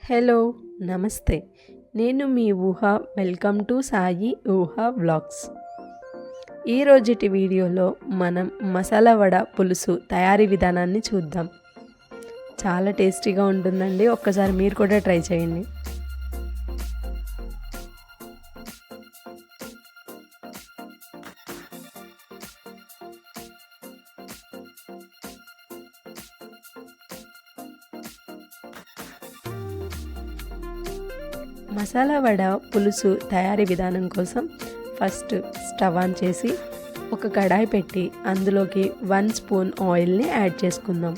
Hello నమస్తే. నేను మీ ఊహ. వెల్కమ్ టు సాయి ఊహ వ్లాగ్స్. ఈరోజుటి వీడియోలో మనం మసాలా వడ పులుసు తయారీ విధానాన్ని చూద్దాం. చాలా టేస్టీగా ఉంటుందండి. ఒక్కసారి మీరు కూడా ట్రై చేయండి. మసాలా వడ పులుసు తయారీ విధానం కోసం ఫస్ట్ స్టవ్ ఆన్ చేసి ఒక కడాయి పెట్టి అందులోకి 1 స్పూన్ ఆయిల్ని యాడ్ చేసుకుందాం.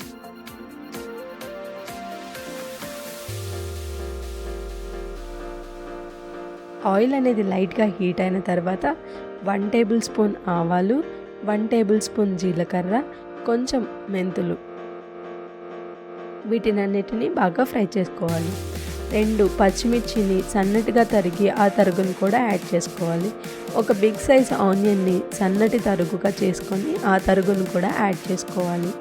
ఆయిల్ అనేది లైట్గా హీట్ అయిన తర్వాత 1 టేబుల్ స్పూన్ ఆవాలు, 1 టేబుల్ స్పూన్ జీలకర్ర, కొంచెం మెంతులు, వీటినన్నిటిని బాగా ఫ్రై చేసుకోవాలి. 2 పచ్చిమిర్చిని సన్నటిగా తరిగి ఆ తరుగును కూడా యాడ్ చేసుకోవాలి. ఒక బిగ్ సైజ్ ఆనియన్ని సన్నటి తరుగుగా చేసుకొని ఆ తరుగును కూడా యాడ్ చేసుకోవాలి.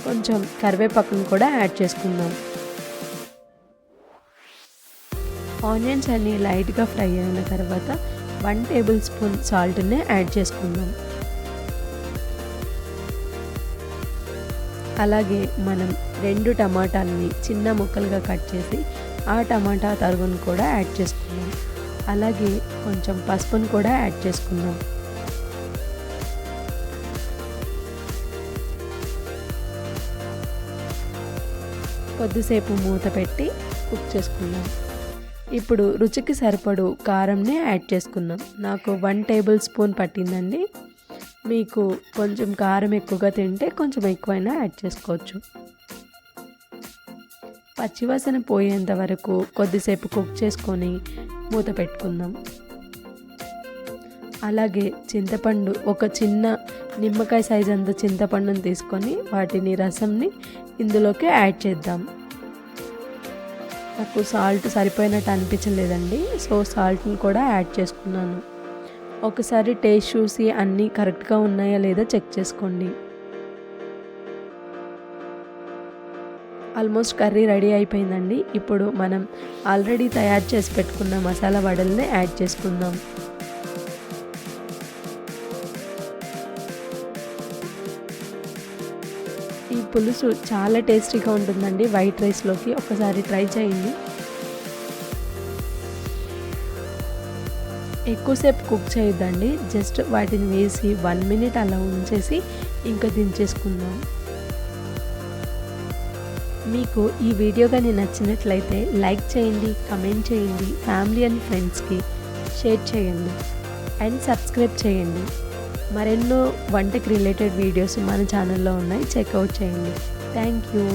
కొంచెం కరివేపాకును కూడా యాడ్ చేసుకుందాం. ఆనియన్స్ అన్ని లైట్గా ఫ్రై అయిన తర్వాత 1 టేబుల్ స్పూన్ సాల్ట్ని యాడ్ చేసుకుందాం. అలాగే మనం 2 టమాటాలని చిన్న ముక్కలుగా కట్ చేసి ఆ టమాటా తరుగును కూడా యాడ్ చేసుకుందాం. అలాగే కొంచెం పసుపును కూడా యాడ్ చేసుకుందాం. కొద్దిసేపు మూత పెట్టి కుక్ చేసుకుందాం. ఇప్పుడు రుచికి సరిపడు కారంని యాడ్ చేసుకుందాం. నాకు 1 టేబుల్ స్పూన్ పట్టిందండి. మీకు కొంచెం కారం ఎక్కువగా తింటే కొంచెం ఎక్కువైనా యాడ్ చేసుకోవచ్చు. పచ్చివాసన పోయేంత వరకు కొద్దిసేపు కుక్ చేసుకొని మూత పెట్టుకుందాం. అలాగే చింతపండు, ఒక చిన్న నిమ్మకాయ సైజ్ అంత చింతపండుని తీసుకొని వాటిని రసంని ఇందులోకి యాడ్ చేద్దాం. నాకు సాల్ట్ సరిపోయినట్టు అనిపించలేదండి, సో సాల్ట్ని కూడా యాడ్ చేసుకున్నాను. ఒకసారి టేస్ట్ చూసి అన్నీ కరెక్ట్గా ఉన్నాయా లేదా చెక్ చేసుకోండి. ఆల్మోస్ట్ కర్రీ రెడీ అయిపోయిందండి. ఇప్పుడు మనం ఆల్రెడీ తయారు చేసి పెట్టుకున్న మసాలా వడల్ని యాడ్ చేసుకుందాం. ఈ పులుసు చాలా టేస్టీగా ఉంటుందండి. వైట్ రైస్లోకి ఒకసారి ట్రై చేయండి. ఎక్కువసేపు కుక్ చేయొద్దండి. జస్ట్ వాటిని వేసి 1 మినిట్ అలా ఉంచేసి ఇంకా దించేసుకుందాం. మీకు ఈ వీడియో కానీ నచ్చినట్లయితే లైక్ చేయండి, కమెంట్ చేయండి, ఫ్యామిలీ అండ్ ఫ్రెండ్స్కి షేర్ చేయండి అండ్ సబ్స్క్రైబ్ చేయండి. మరెన్నో వంటకి రిలేటెడ్ వీడియోస్ మన ఛానల్లో ఉన్నాయి, చెక్అవుట్ చేయండి. Thank you.